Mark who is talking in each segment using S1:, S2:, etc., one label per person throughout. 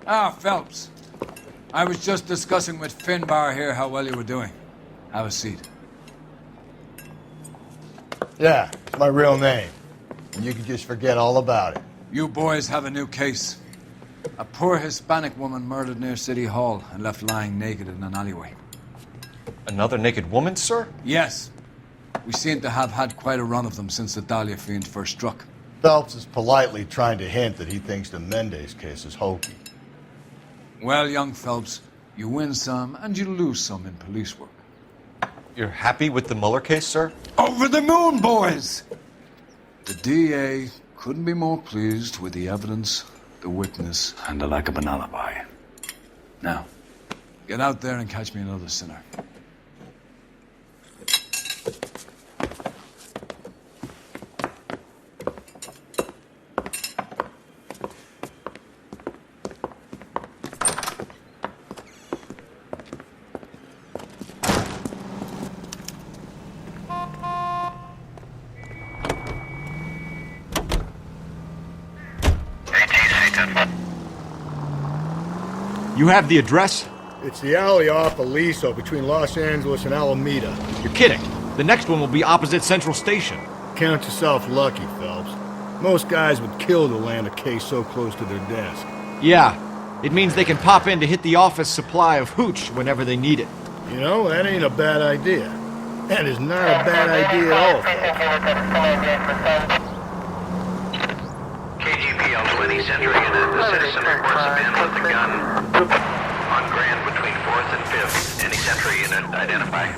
S1: Ah, Phelps. I was just discussing with Finbar here how well you were doing. Have a seat.
S2: Yeah, it's my real name. And you can just forget all about it.
S1: You boys have a new case. A poor Hispanic woman murdered near City Hall and left lying naked in an alleyway.
S3: Another naked woman, sir?
S1: Yes. We seem to have had quite a run of them since the Dahlia fiend first struck.
S2: Phelps is politely trying to hint that he thinks the Mendez case is hokey.
S1: Well, young Phelps, you win some and you lose some in police work.
S3: You're happy with the Mueller case, sir?
S1: Over the moon, boys! The DA couldn't be more pleased with the evidence, the witness, and the lack of an alibi. Now, get out there and catch me another sinner.
S4: You have the address?
S2: It's the alley off Aliso between Los Angeles and Alameda.
S4: You're kidding. The next one will be opposite Central Station.
S2: Count yourself lucky, Phelps. Most guys would kill to land a case so close to their desk.
S4: Yeah. It means they can pop in to hit the office supply of hooch whenever they need it.
S2: You know, that ain't a bad idea. That is not a bad idea at all, Phelps.
S5: KGPL 20 Central Unit. The citizen reports a man with a gun on Grand between 4th and 5th. Any Central Unit identify.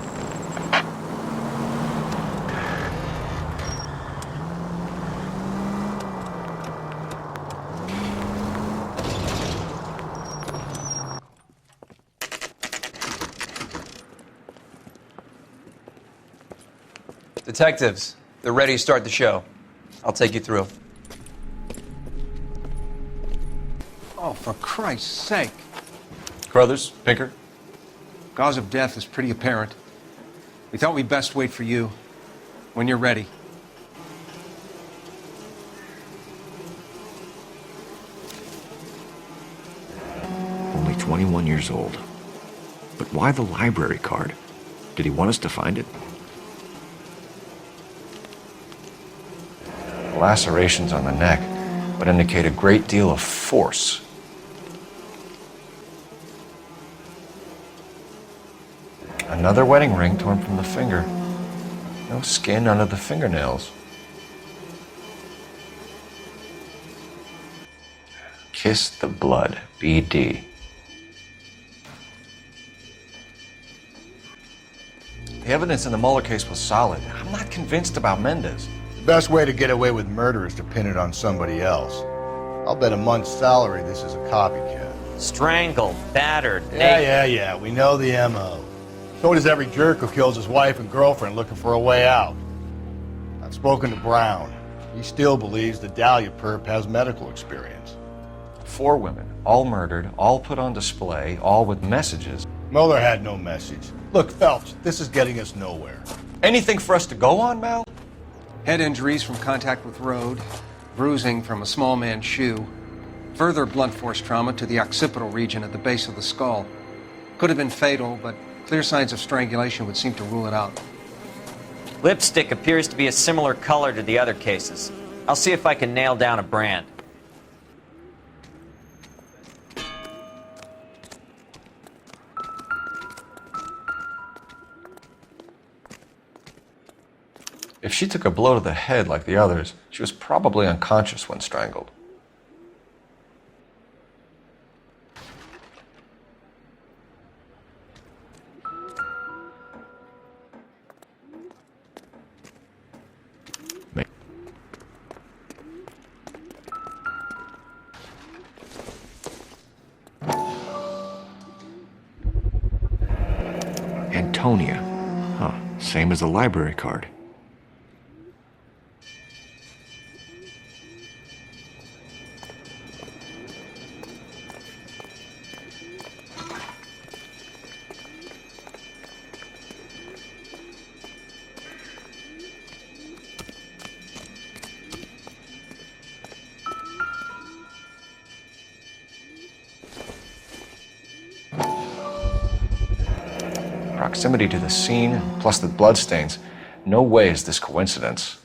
S6: Detectives, they're ready to start the show. I'll take you through.
S7: Oh, for Christ's sake.
S3: Carruthers, Pinker?
S7: Cause of death is pretty apparent. We thought we'd best wait for you. When you're ready.
S4: Only 21 years old. But why the library card? Did he want us to find it?
S3: Lacerations on the neck would indicate a great deal of force. Another wedding ring torn from the finger. No skin under the fingernails. Kiss the blood, BD. The evidence in the Mueller case was solid. I'm not convinced about Mendez.
S2: The best way to get away with murder is to pin it on somebody else. I'll bet a month's salary this is a copycat.
S8: Strangled, battered,
S2: Yeah, we know the M.O. So does every jerk who kills his wife and girlfriend looking for a way out. I've spoken to Brown. He still believes the Dahlia perp has medical experience.
S3: 4 women, all murdered, all put on display, all with messages.
S2: Mueller had no message. Look, Phelps, this is getting us nowhere.
S3: Anything for us to go on, Mal?
S7: Head injuries from contact with road, bruising from a small man's shoe, further blunt force trauma to the occipital region at the base of the skull. Could have been fatal, but clear signs of strangulation would seem to rule it out.
S8: Lipstick appears to be a similar color to the other cases. I'll see if I can nail down a brand.
S3: If she took a blow to the head like the others, she was probably unconscious when strangled.
S4: Antonia. Huh, same as the library card.
S3: Proximity to the scene, plus the bloodstains. No way is this coincidence.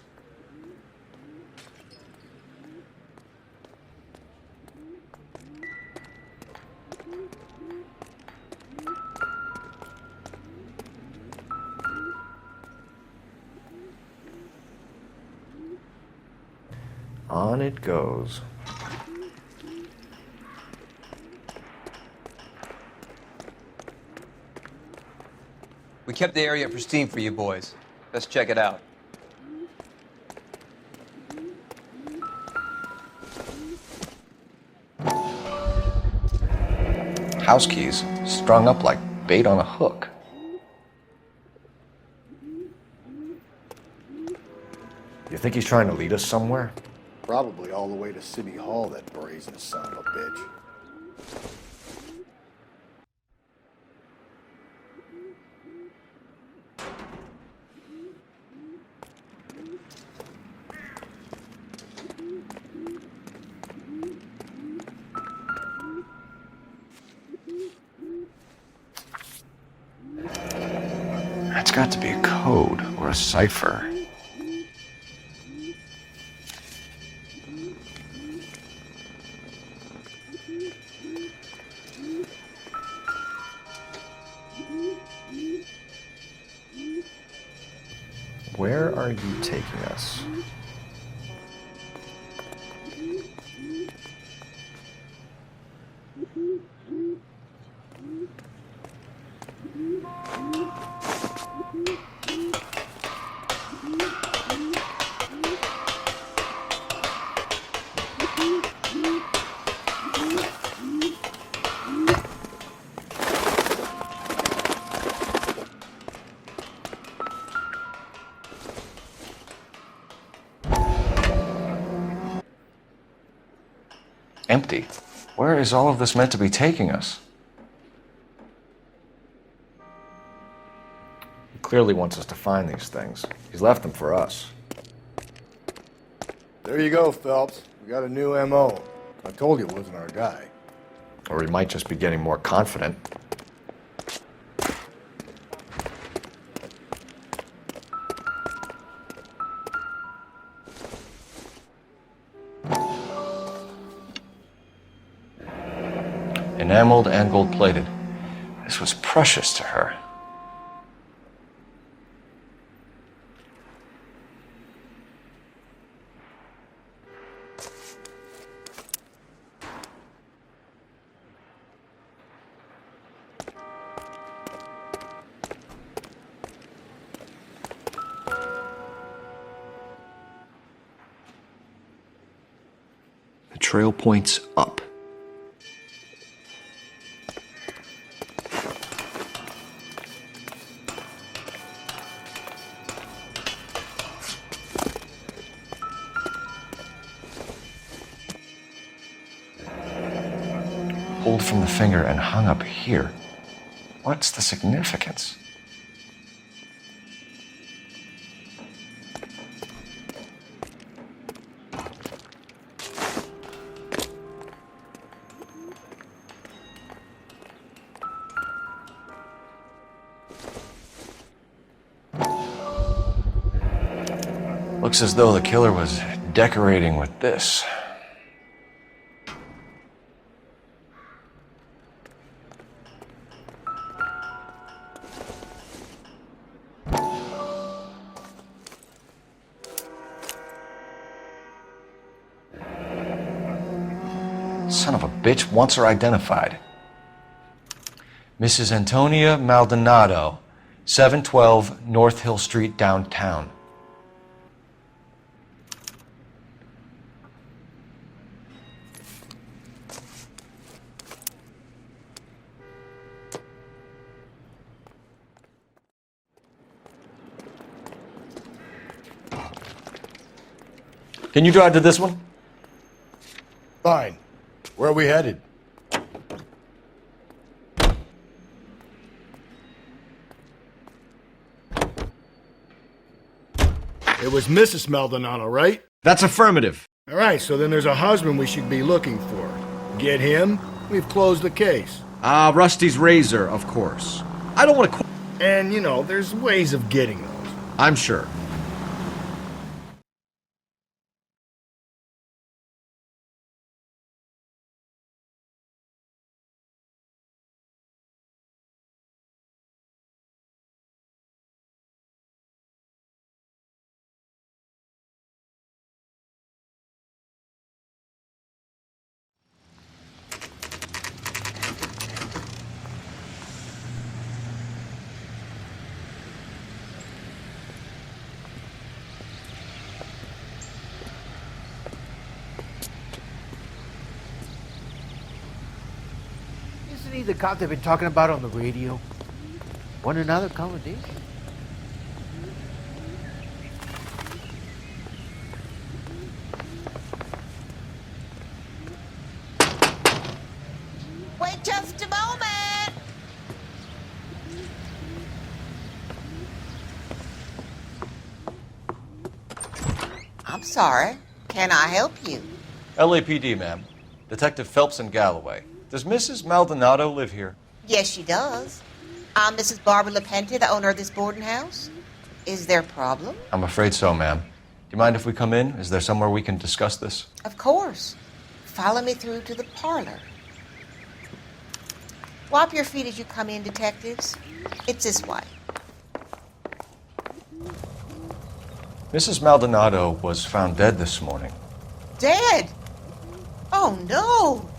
S3: On it goes.
S6: We kept the area pristine for you boys. Let's check it out.
S3: House keys strung up like bait on a hook. You think he's trying to lead us somewhere?
S2: Probably all the way to City Hall, that brazen son of a bitch.
S3: That's got to be a code or a cipher. Where are you taking us? Empty. Where is all of this meant to be taking us? He clearly wants us to find these things. He's left them for us.
S2: There you go, Phelps. We got a new M.O. I told you it wasn't our guy.
S3: Or he might just be getting more confident. Enameled and gold-plated. This was precious to her.
S4: The trail points up.
S3: Pulled from the finger and hung up here. What's the significance? Looks as though the killer was decorating with this. Son of a bitch wants her identified. Mrs. Antonia Maldonado, 712 North Hill Street, downtown. Can you drive to this one?
S2: Fine. Where are we headed? It was Mrs. Maldonado, right?
S3: That's affirmative.
S2: All right, so then there's a husband we should be looking for. Get him, we've closed the case.
S9: Rusty's razor, of course. I don't want to...
S2: And, there's ways of getting those.
S3: I'm sure.
S9: Isn't he the cop they've been talking about on the radio? Want another accommodation?
S10: Wait just a moment. I'm sorry. Can I help you?
S3: LAPD, ma'am. Detective Phelps and Galloway. Does Mrs. Maldonado live here?
S10: Yes, she does. I'm Mrs. Barbara LaPente, the owner of this boarding house. Is there a problem?
S3: I'm afraid so, ma'am. Do you mind if we come in? Is there somewhere we can discuss this?
S10: Of course. Follow me through to the parlor. Wipe your feet as you come in, detectives. It's this way.
S3: Mrs. Maldonado was found dead this morning.
S10: Dead? Oh, no.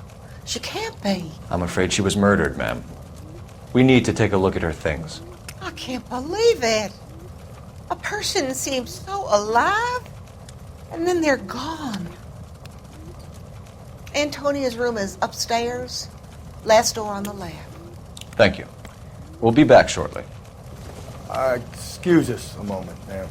S10: She can't be.
S3: I'm afraid she was murdered, ma'am. We need to take a look at her things.
S10: I can't believe it. A person seems so alive, and then they're gone. Antonia's room is upstairs, last door on the left.
S3: Thank you. We'll be back shortly.
S2: Excuse us a moment, ma'am.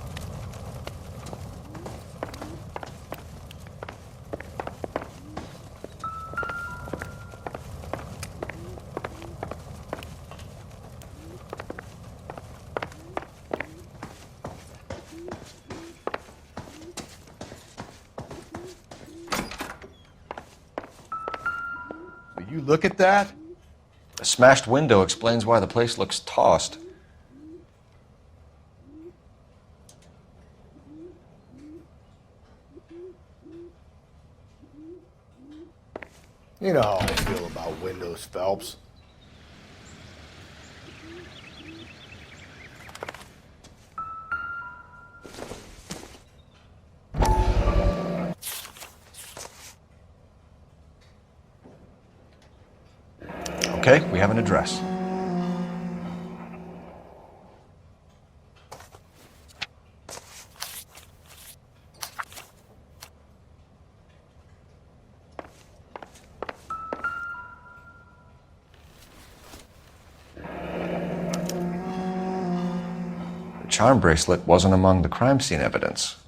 S2: Will you look at that?
S3: The smashed window explains why the place looks tossed.
S2: You know how I feel about windows, Phelps.
S3: Okay, we have an address. The charm bracelet wasn't among the crime scene evidence.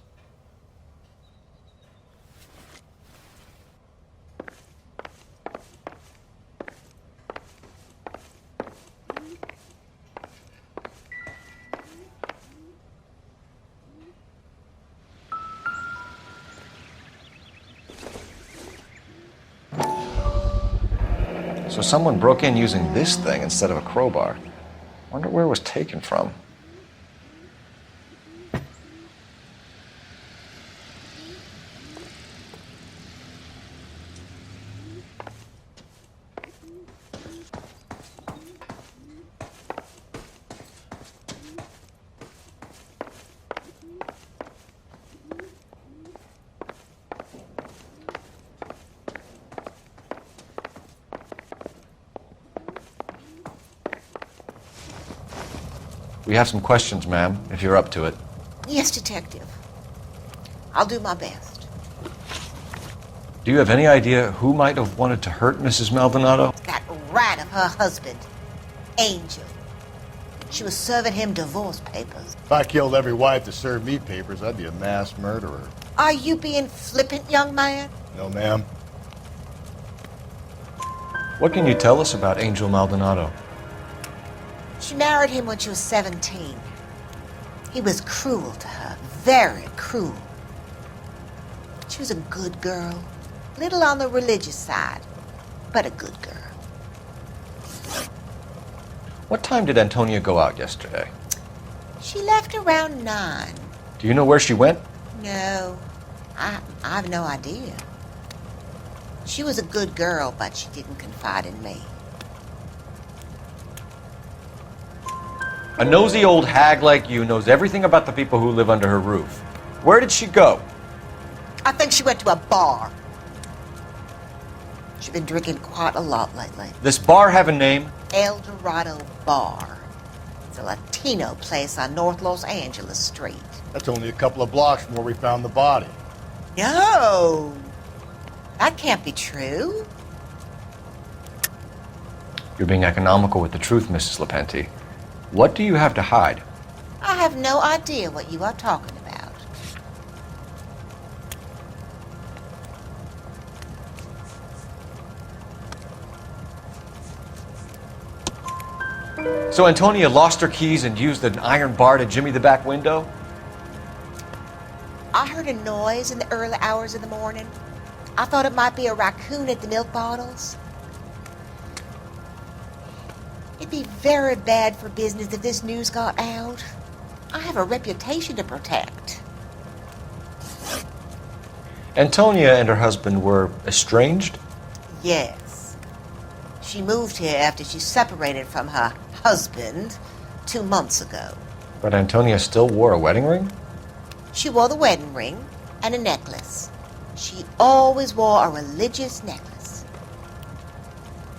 S3: So someone broke in using this thing instead of a crowbar. Wonder where it was taken from. We have some questions, ma'am, if you're up to it.
S10: Yes, detective. I'll do my best.
S3: Do you have any idea who might have wanted to hurt Mrs. Maldonado?
S10: That rat of her husband, Angel. She was serving him divorce papers.
S2: If I killed every wife to serve me papers, I'd be a mass murderer.
S10: Are you being flippant, young man?
S2: No, ma'am.
S3: What can you tell us about Angel Maldonado?
S10: She married him when she was 17. He was cruel to her, very cruel. She was a good girl, little on the religious side, but a good girl.
S3: What time did Antonia go out yesterday?
S10: She left around 9.
S3: Do you know where she went?
S10: No, I have no idea. She was a good girl, but she didn't confide in me.
S3: A nosy old hag like you knows everything about the people who live under her roof. Where did she go?
S10: I think she went to a bar. She's been drinking quite a lot lately.
S3: This bar have a name?
S10: El Dorado Bar. It's a Latino place on North Los Angeles Street.
S2: That's only a couple of blocks from where we found the body.
S10: No, that can't be true.
S3: You're being economical with the truth, Mrs. Lepenti. What do you have to hide?
S10: I have no idea what you are talking about.
S3: So Antonia lost her keys and used an iron bar to jimmy the back window?
S10: I heard a noise in the early hours of the morning. I thought it might be a raccoon at the milk bottles. It'd be very bad for business if this news got out. I have a reputation to protect.
S3: Antonia and her husband were estranged?
S10: Yes. She moved here after she separated from her husband 2 months ago.
S3: But Antonia still wore a wedding ring?
S10: She wore the wedding ring and a necklace. She always wore a religious necklace.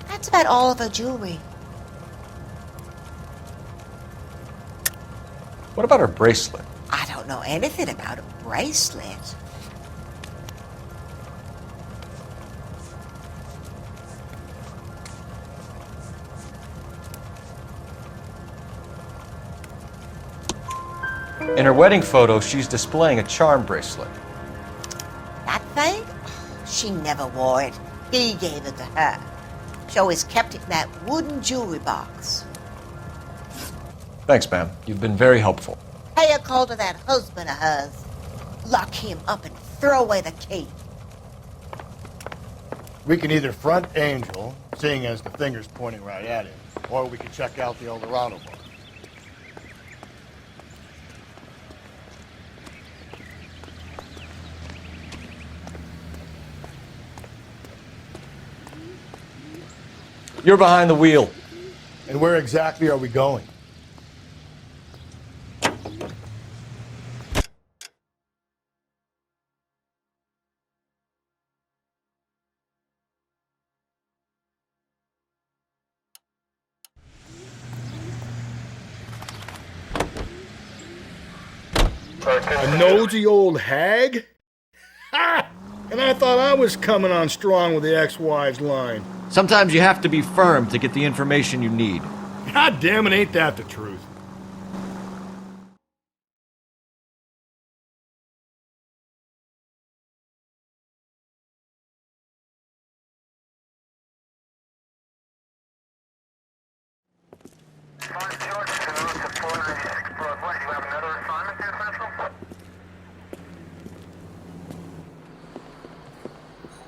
S10: That's about all of her jewelry.
S3: What about her bracelet?
S10: I don't know anything about a bracelet.
S3: In her wedding photo, she's displaying a charm bracelet.
S10: That thing? She never wore it. He gave it to her. She always kept it in that wooden jewelry box.
S3: Thanks, ma'am. You've been very helpful.
S10: Pay a call to that husband of hers. Lock him up and throw away the key.
S2: We can either front Angel, seeing as the finger's pointing right at him, or we can check out the El Dorado bar.
S3: You're behind the wheel.
S2: And where exactly are we going?
S11: A nosy old hag? Ha! And I thought I was coming on strong with the ex-wives line.
S4: Sometimes you have to be firm to get the information you need.
S11: God damn it, ain't that the truth?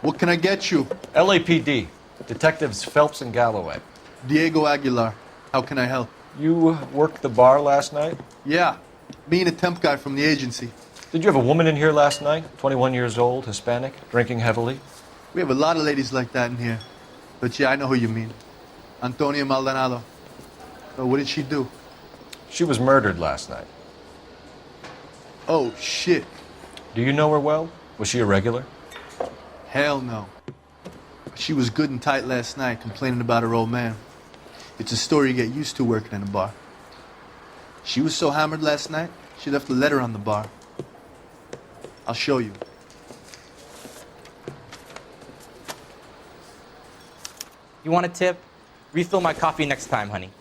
S12: What can I get you?
S3: LAPD. Detectives Phelps and Galloway.
S12: Diego Aguilar. How can I help?
S3: You worked the bar last night?
S12: Yeah. Me and a temp guy from the agency.
S3: Did you have a woman in here last night? 21 years old, Hispanic, drinking heavily?
S12: We have a lot of ladies like that in here. But yeah, I know who you mean. Antonia Maldonado. So what did she do?
S3: She was murdered last night.
S12: Oh, shit.
S3: Do you know her well? Was she a regular?
S12: Hell no. She was good and tight last night, complaining about her old man. It's a story you get used to working in a bar. She was so hammered last night, she left a letter on the bar. I'll show you.
S13: You want a tip? Refill my coffee next time, honey.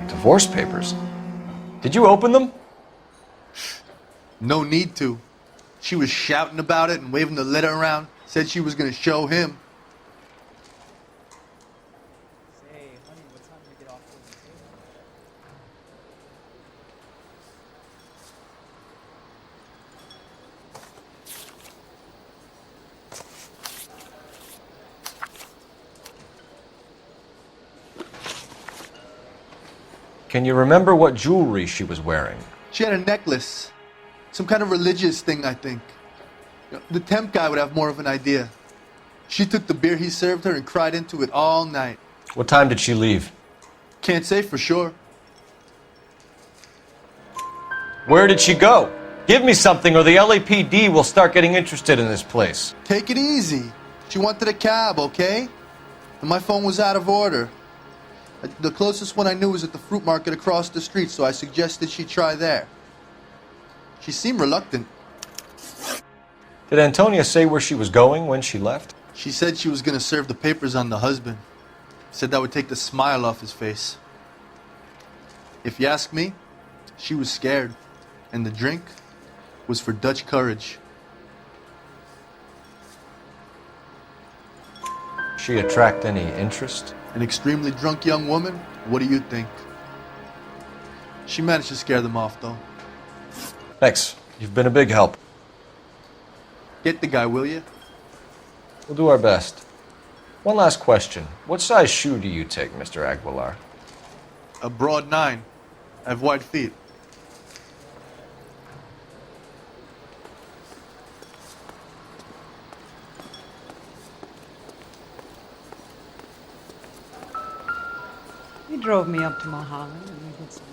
S3: Divorce papers? Did you open them?
S12: No need to. She was shouting about it and waving the letter around. Said she was going to show him.
S3: Can you remember what jewelry she was wearing?
S12: She had a necklace. Some kind of religious thing, I think. The temp guy would have more of an idea. She took the beer he served her and cried into it all night.
S3: What time did she leave?
S12: Can't say for sure.
S3: Where did she go? Give me something or the LAPD will start getting interested in this place.
S12: Take it easy. She wanted a cab, okay? And my phone was out of order. The closest one I knew was at the fruit market across the street, so I suggested she try there. She seemed reluctant.
S3: Did Antonia say where she was going when she left?
S12: She said she was going to serve the papers on the husband. Said that would take the smile off his face. If you ask me, she was scared. And the drink was for Dutch courage.
S3: She attract any interest?
S12: An extremely drunk young woman? What do you think? She managed to scare them off, though.
S3: Thanks. You've been a big help.
S12: Get the guy, will you?
S3: We'll do our best. One last question. What size shoe do you take, Mr. Aguilar?
S12: A broad 9. I have wide feet.
S14: He drove me up to Mulholland and we did some.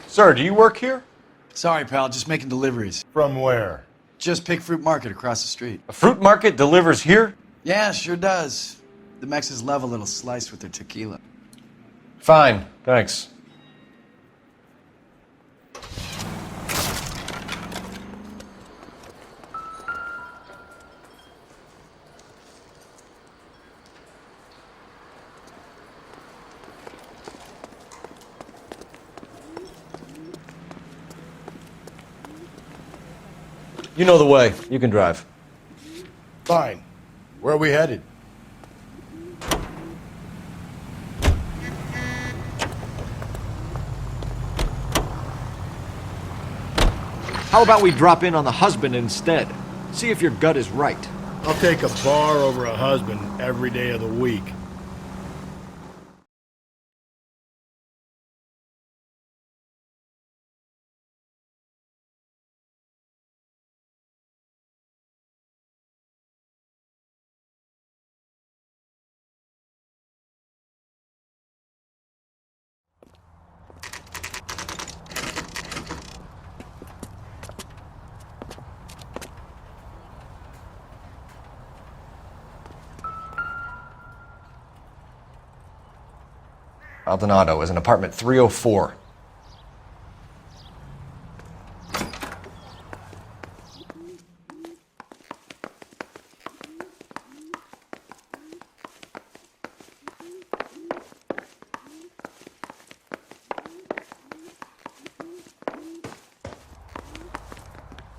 S3: Sir, do you work here?
S1: Sorry, pal, just making deliveries.
S2: From where?
S1: Just Pick Fruit Market across the street.
S3: A fruit market delivers here?
S1: Yeah, sure does. The Mexes love a little slice with their tequila.
S3: Fine, thanks. You know the way. You can drive.
S2: Fine. Where are we headed?
S4: How about we drop in on the husband instead? See if your gut is right.
S11: I'll take a bar over a husband every day of the week.
S3: Maldonado is in apartment 304.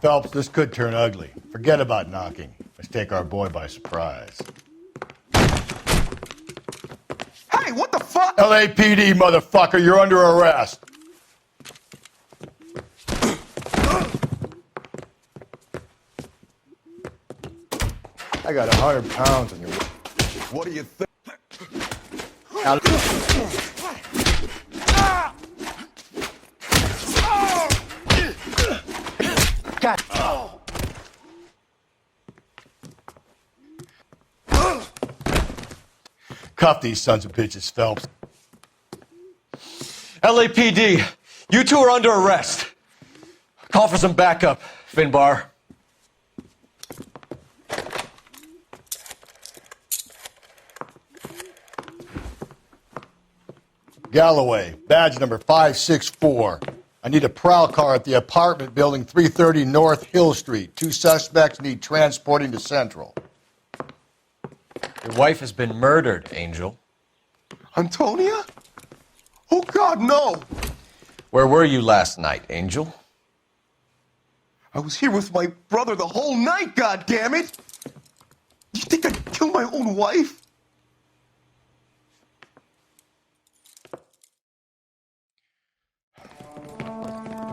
S2: Phelps, this could turn ugly. Forget about knocking. Let's take our boy by surprise.
S12: Hey, what the fuck?
S2: LAPD, motherfucker, you're under arrest. I got 100 pounds on your... What do you think? Now... God. Cuff these sons of bitches, Phelps.
S3: LAPD, you two are under arrest. Call for some backup, Finbar.
S2: Galloway, badge number 564. I need a prowl car at the apartment building 330 North Hill Street. 2 suspects need transporting to Central.
S3: Your wife has been murdered, Angel.
S12: Antonia? Oh, God, no!
S3: Where were you last night, Angel?
S12: I was here with my brother the whole night, goddammit! You think I'd kill my own wife?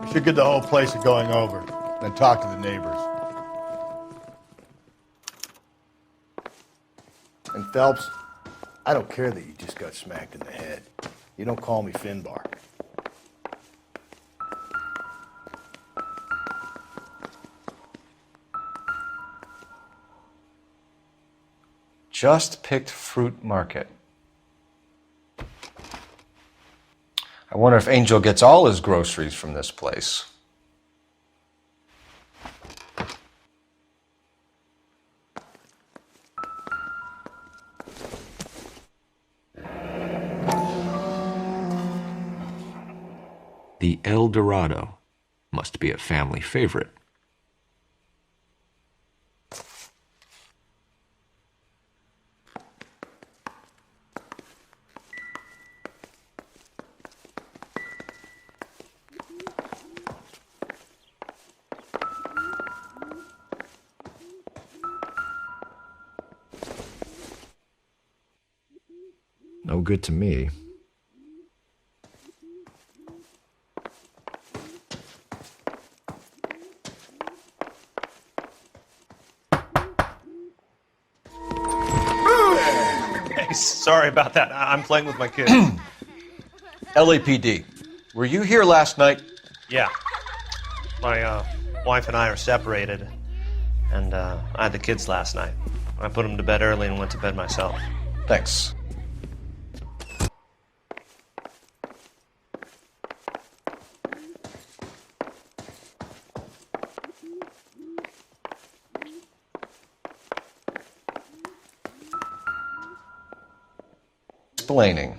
S2: We should get the whole place a going over, then talk to the neighbors. And Phelps, I don't care that you just got smacked in the head. You don't call me Finbar.
S3: Just picked fruit market. I wonder if Angel gets all his groceries from this place.
S4: The El Dorado must be a family favorite. No good to me.
S15: Sorry about that. I'm playing with my kids.
S3: LAPD, were you here last night?
S15: Yeah. My wife and I are separated, and I had the kids last night. I put them to bed early and went to bed myself.
S3: Thanks. Explaining.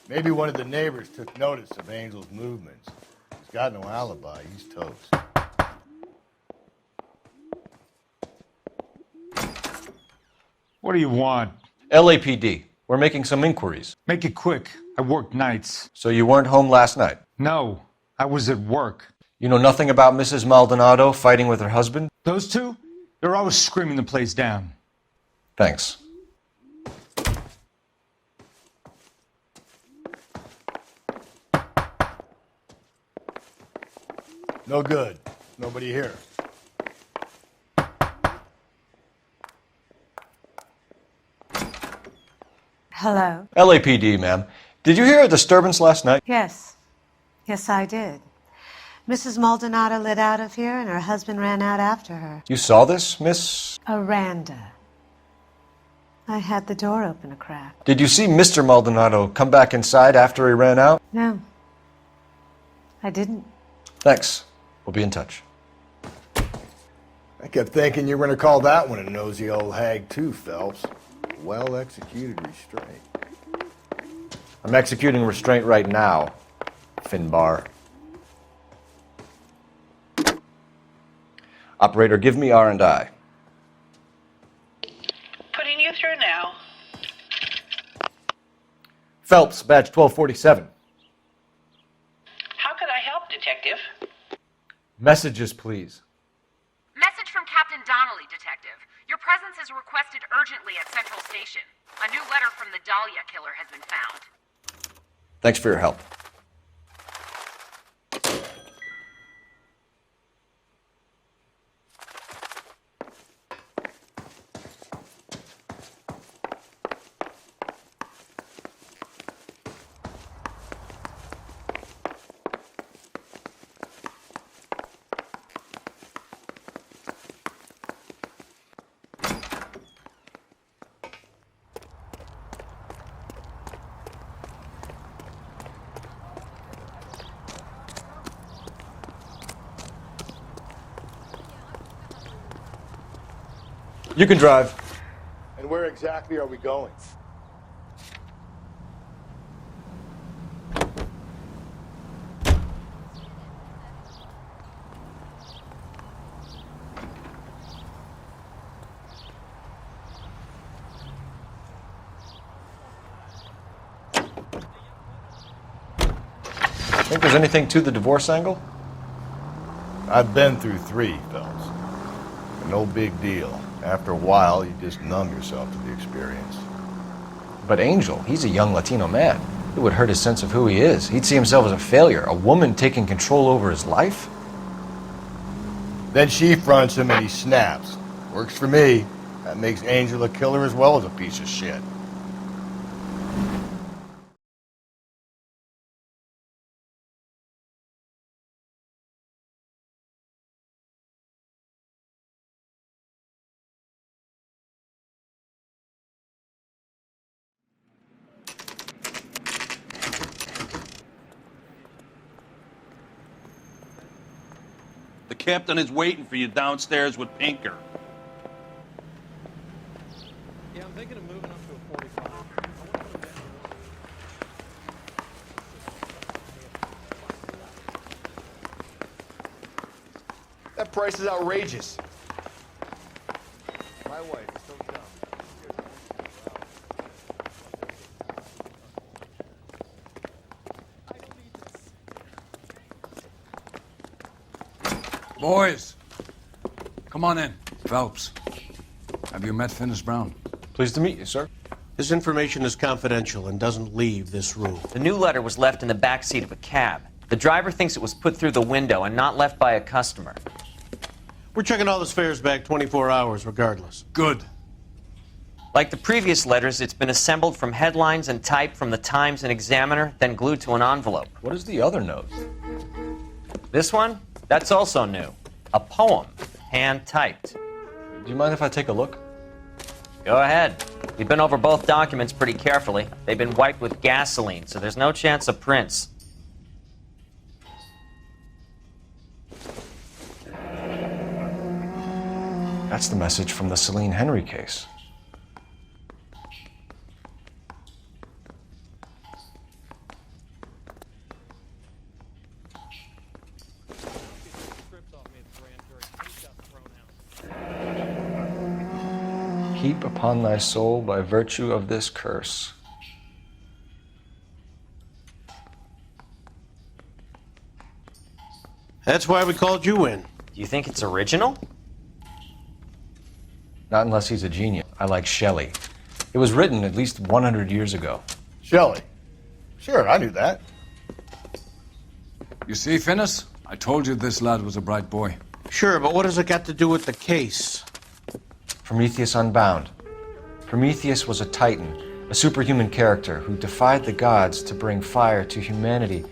S2: Maybe one of the neighbors took notice of Angel's movements. He's got no alibi. He's toast.
S1: What do you want?
S3: LAPD, we're making some inquiries.
S1: Make it quick. I work nights.
S3: So you weren't home last night?
S1: No, I was at work.
S3: You know nothing about Mrs. Maldonado fighting with her husband?
S1: Those two? They're always screaming the place down.
S3: Thanks.
S2: No good. Nobody here.
S16: Hello?
S3: LAPD, ma'am. Did you hear a disturbance last night?
S16: Yes. Yes, I did. Mrs. Maldonado lit out of here and her husband ran out after her.
S3: You saw this, Miss?
S16: Aranda. I had the door open a crack.
S3: Did you see Mr. Maldonado come back inside after he ran out?
S16: No. I didn't.
S3: Thanks. We'll be in touch.
S2: I kept thinking you were going to call that one a nosy old hag too, Phelps. Well-executed restraint.
S3: I'm executing restraint right now, Finbar. Operator, give me R&I.
S14: Putting you through now.
S3: Phelps, badge 1247.
S14: How could I help, Detective?
S3: Messages, please.
S17: Message from Captain Donnelly, Detective. Your presence is requested urgently at Central Station. A new letter from the Dahlia killer has been found.
S3: Thanks for your help. You can drive.
S2: And where exactly are we going?
S3: Think there's anything to the divorce angle?
S2: I've been through 3, Phelps. No big deal. After a while, you just numb yourself to the experience.
S3: But Angel, he's a young Latino man. It would hurt his sense of who he is. He'd see himself as a failure, a woman taking control over his life.
S2: Then she fronts him and he snaps. Works for me. That makes Angel a killer as well as a piece of shit.
S18: The captain is waiting for you downstairs with Pinker.
S15: Yeah, I'm thinking of moving up to a 45.
S2: That price is outrageous. My wife is so dumb.
S1: Boys, come on in. Phelps, have you met Finis Brown?
S3: Pleased to meet you, sir.
S19: This information is confidential and doesn't leave this room.
S8: The new letter was left in the back seat of a cab. The driver thinks it was put through the window and not left by a customer.
S19: We're checking all the fares back 24 hours regardless.
S1: Good.
S8: Like the previous letters, it's been assembled from headlines and type from the Times and Examiner, then glued to an envelope.
S3: What is the other note?
S8: This one? That's also new. A poem, hand-typed.
S3: Do you mind if I take a look?
S8: Go ahead. We've been over both documents pretty carefully. They've been wiped with gasoline, so there's no chance of prints.
S3: That's the message from the Celine Henry case. Heap upon thy soul by virtue of this curse.
S19: That's why we called you in.
S8: Do you think it's original?
S3: Not unless he's a genius. I like Shelley. It was written at least 100 years ago.
S2: Shelley? Sure, I knew that.
S1: You see, Finis? I told you this lad was a bright boy.
S19: Sure, but what has it got to do with the case?
S3: Prometheus Unbound. Prometheus was a titan, a superhuman character who defied the gods to bring fire to humanity.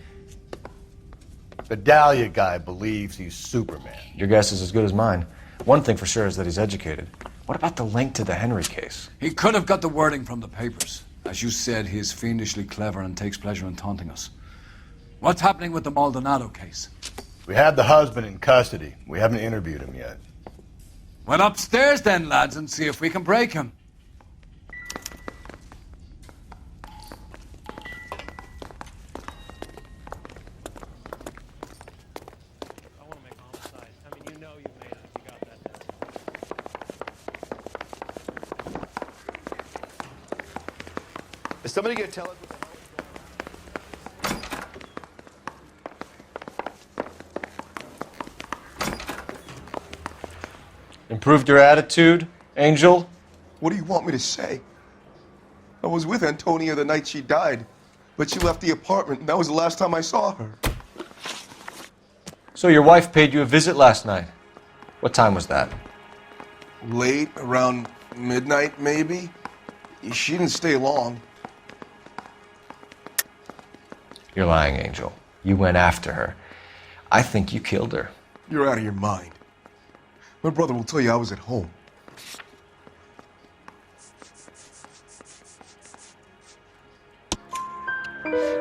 S2: The Dahlia guy believes he's Superman.
S3: Your guess is as good as mine. One thing for sure is that he's educated. What about the link to the Henry case?
S1: He could have got the wording from the papers. As you said, he is fiendishly clever and takes pleasure in taunting us. What's happening with the Maldonado case?
S2: We have the husband in custody. We haven't interviewed him yet.
S1: Well, upstairs then, lads, and see if we can break him.
S15: I want to make Homicide. I mean, you know you made it. You got that.
S2: Is somebody going to tell us what the hell
S3: Improved your attitude, Angel?
S20: What do you want me to say? I was with Antonia the night she died, but she left the apartment, and that was the last time I saw her.
S3: So your wife paid you a visit last night. What time was that?
S20: Late, around midnight, maybe. She didn't stay long.
S3: You're lying, Angel. You went after her. I think you killed her.
S20: You're out of your mind. My brother will tell you I was at home.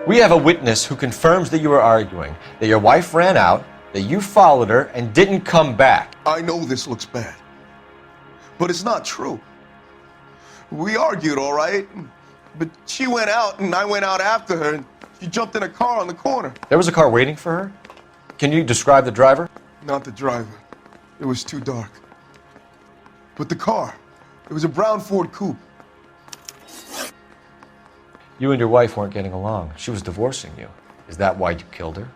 S3: We have a witness who confirms that you were arguing, that your wife ran out, that you followed her, and didn't come back.
S20: I know this looks bad, but it's not true. We argued, all right, but she went out and I went out after her, and she jumped in a car on the corner.
S3: There was a car waiting for her? Can you describe the driver?
S20: Not the driver. It was too dark. But the car, it was a brown Ford coupe.
S3: You and your wife weren't getting along. She was divorcing you. Is that why you killed her?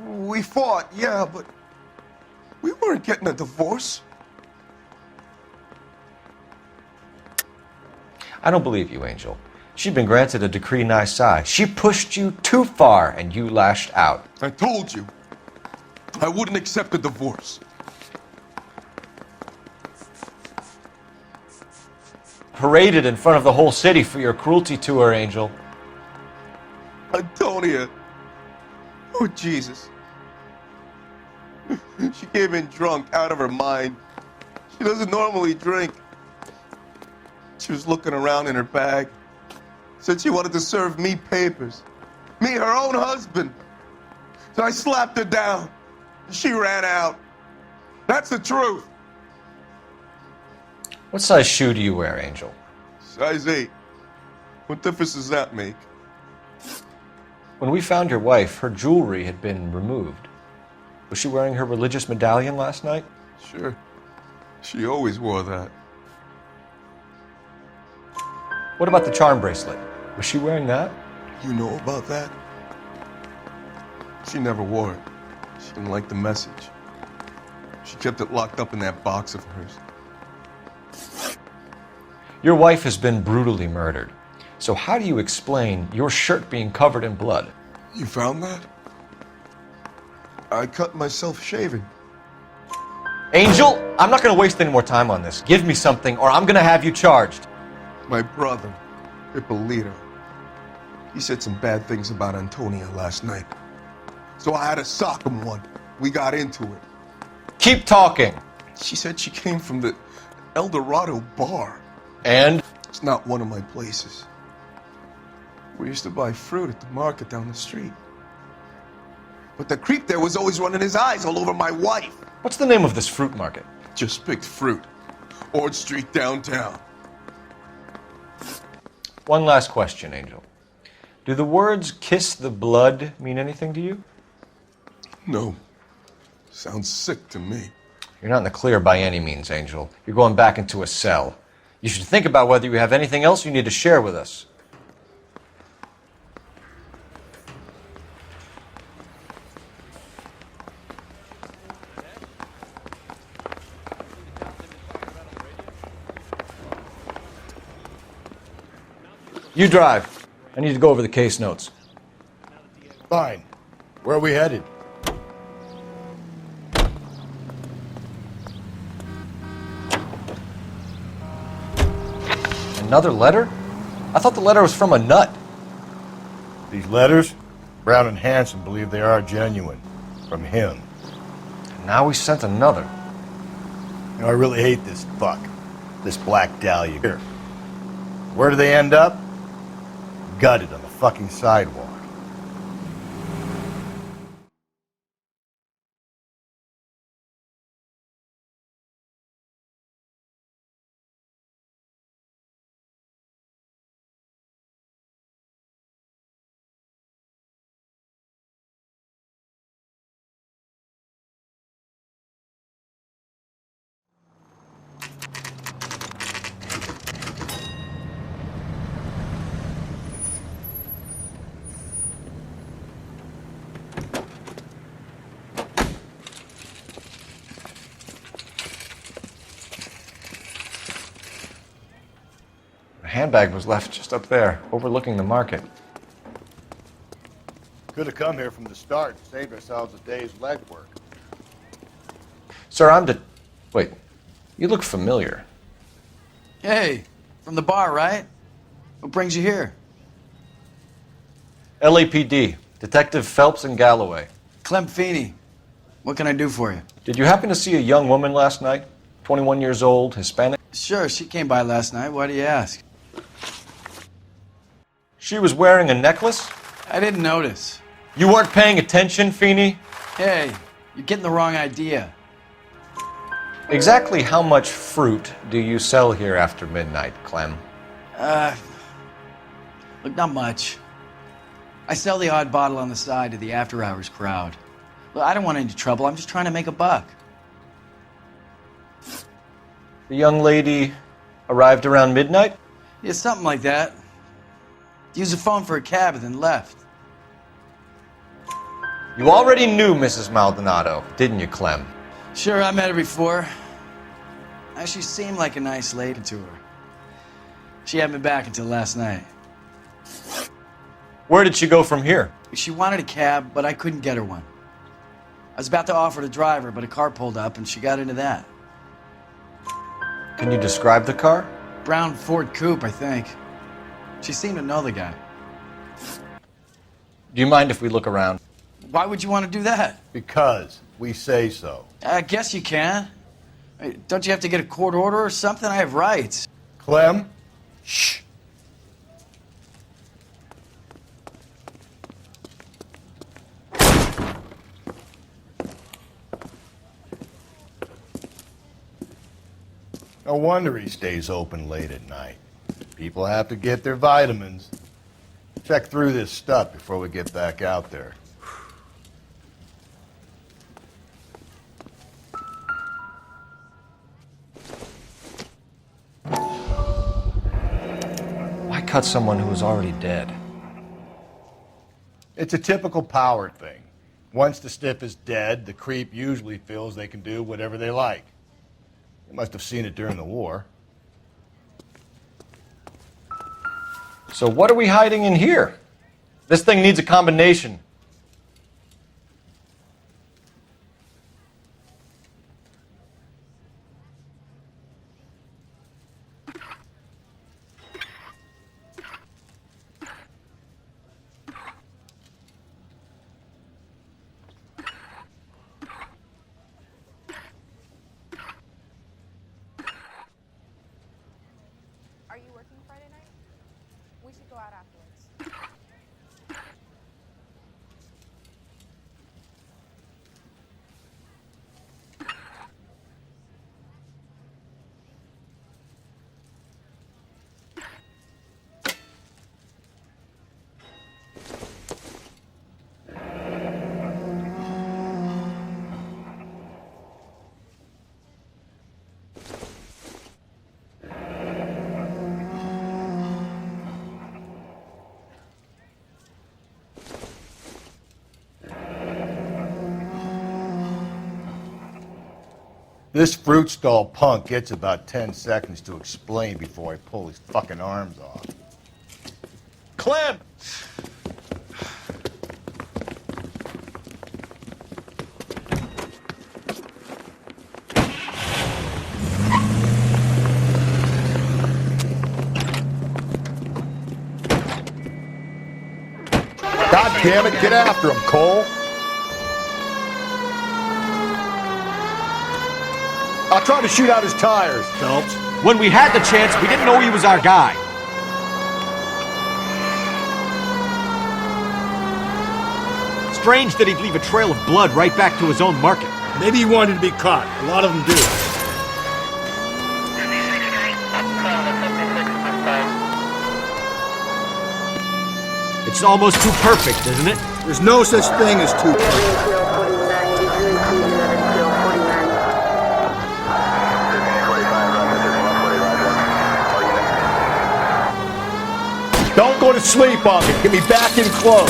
S20: We fought, yeah, but we weren't getting a divorce.
S3: I don't believe you, Angel. She'd been granted a decree nisi. She pushed you too far, and you lashed out.
S20: I told you, I wouldn't accept a divorce.
S3: paraded in front of the whole city for your cruelty to her, Angel.
S20: Antonia. Oh, Jesus. She came in drunk, out of her mind. She doesn't normally drink. She was looking around in her bag. Said she wanted to serve me papers. Me, her own husband. So I slapped her down. She ran out. That's the truth.
S3: What size shoe do you wear, Angel?
S20: Size 8. What difference does that make?
S3: When we found your wife, her jewelry had been removed. Was she wearing her religious medallion last night?
S20: Sure. She always wore that.
S3: What about the charm bracelet? Was she wearing that?
S20: You know about that? She never wore it. She didn't like the message. She kept it locked up in that box of hers.
S3: Your wife has been brutally murdered. So how do you explain your shirt being covered in blood?
S20: You found that? I cut myself shaving.
S3: Angel, I'm not going to waste any more time on this. Give me something or I'm going to have you charged.
S20: My brother, Ippolito, he said some bad things about Antonia last night. So I had to sock him one. We got into it.
S3: Keep talking.
S20: She said she came from the El Dorado bar.
S3: And?
S20: It's not one of my places. We used to buy fruit at the market down the street. But the creep there was always running his eyes all over my wife.
S3: What's the name of this fruit market?
S20: Just picked fruit. Ord Street downtown.
S3: One last question, Angel. Do the words kiss the blood mean anything to you?
S20: No. Sounds sick to me.
S3: You're not in the clear by any means, Angel. You're going back into a cell. You should think about whether you have anything else you need to share with us. You drive. I need to go over the case notes.
S2: Fine. Where are we headed?
S3: Another letter? I thought the letter was from a nut.
S2: These letters? Brown and Hanson believe they are genuine. From him.
S3: And now we sent another.
S2: You know, I really hate this fuck. This Black Dahlia. Here. Where do they end up? Gutted on the fucking sidewalk.
S3: The handbag was left just up there, overlooking the market.
S2: Could have come here from the start and saved ourselves a day's legwork.
S3: Sir, Wait, you look familiar.
S21: Hey, from the bar, right? What brings you here?
S3: LAPD, Detective Phelps and Galloway.
S21: Clem Feeney. What can I do for you?
S3: Did you happen to see a young woman last night? 21 years old, Hispanic?
S21: Sure, she came by last night. Why do you ask?
S3: She was wearing a necklace?
S21: I didn't notice.
S3: You weren't paying attention, Feeney?
S21: Hey, you're getting the wrong idea.
S3: Exactly how much fruit do you sell here after midnight, Clem?
S21: Look, not much. I sell the odd bottle on the side to the after-hours crowd. Look, I don't want any trouble. I'm just trying to make a buck.
S3: The young lady arrived around midnight?
S21: Yeah, something like that. Used the phone for a cab and then left.
S3: You already knew Mrs. Maldonado, didn't you, Clem?
S21: Sure, I met her before. She seemed like a nice lady to her. She hadn't been back until last night.
S3: Where did she go from here?
S21: She wanted a cab, but I couldn't get her one. I was about to offer to drive her, but a car pulled up and she got into that.
S3: Can you describe the car?
S21: brown Ford coupe, I think. She seemed to know the guy.
S3: Do you mind if we look around?
S21: Why would you want to do that?
S2: Because we say so.
S21: I guess you can. Don't you have to get a court order or something? I have rights.
S2: Clem? Shh. No wonder he stays open late at night. People have to get their vitamins. Check through this stuff before we get back out there.
S3: Why cut someone who was already dead?
S2: It's a typical power thing. Once the stiff is dead, the creep usually feels they can do whatever they like. They must have seen it during the war.
S3: So what are we hiding in here? This thing needs a combination.
S17: Are you working Friday night? We should go out afterwards.
S2: This fruit stall punk gets about 10 seconds to explain before I pull his fucking arms off.
S19: Clem!
S2: God damn it, get after him, Cole! I'll try to shoot out his tires.
S11: Phelps.
S4: When we had the chance, we didn't know he was our guy. Strange that he'd leave a trail of blood right back to his own market.
S11: Maybe he wanted to be caught. A lot of them do.
S4: It's almost too perfect, isn't it?
S11: There's no such thing as too perfect.
S2: Don't go to sleep on me. Get me back in close.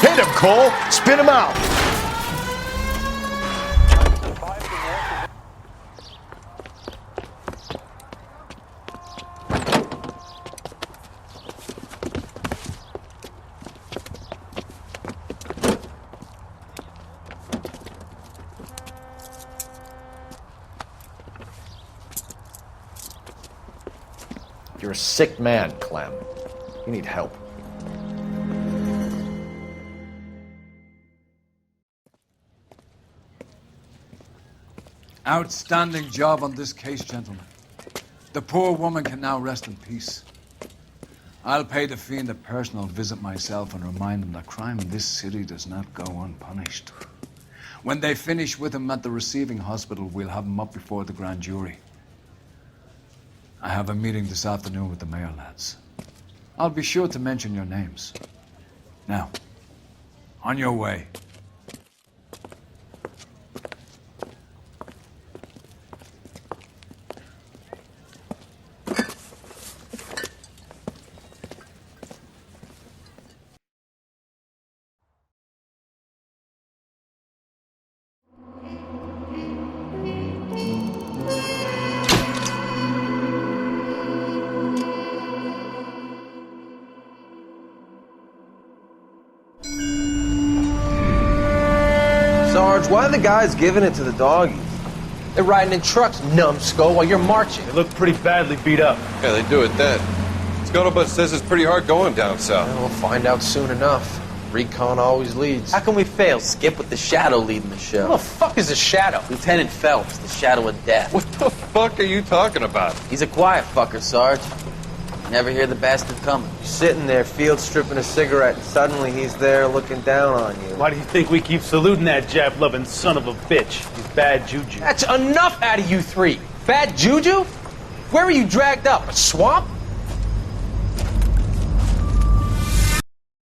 S2: Hit him, Cole. Spin him out.
S3: You're a sick man, Clem. You need help.
S1: Outstanding job on this case, gentlemen. The poor woman can now rest in peace. I'll pay the fiend a personal visit myself and remind him that crime in this city does not go unpunished. When they finish with him at the receiving hospital, we'll have him up before the grand jury. I have a meeting this afternoon with the mayor lads. I'll be sure to mention your names. Now, on your way.
S6: Sarge, why are the guys giving it to the doggies?
S5: They're riding in trucks, numbskull, while you're marching.
S19: They look pretty badly beat up.
S22: Yeah, they do it then. Scuttlebutt says it's pretty hard going down south.
S5: Well, we'll find out soon enough. Recon always leads.
S21: How can we fail? Skip with the Shadow leading the show.
S5: Who the fuck is a Shadow?
S21: Lieutenant Phelps, the Shadow of Death.
S22: What the fuck are you talking about?
S21: He's a quiet fucker, Sarge. Never hear the bastard coming.
S23: You're sitting there, field stripping a cigarette, and suddenly he's there looking down on you.
S19: Why do you think we keep saluting that Jap-loving son of a bitch? He's bad juju.
S5: That's enough out of you three. Bad juju? Where were you dragged up? A swamp?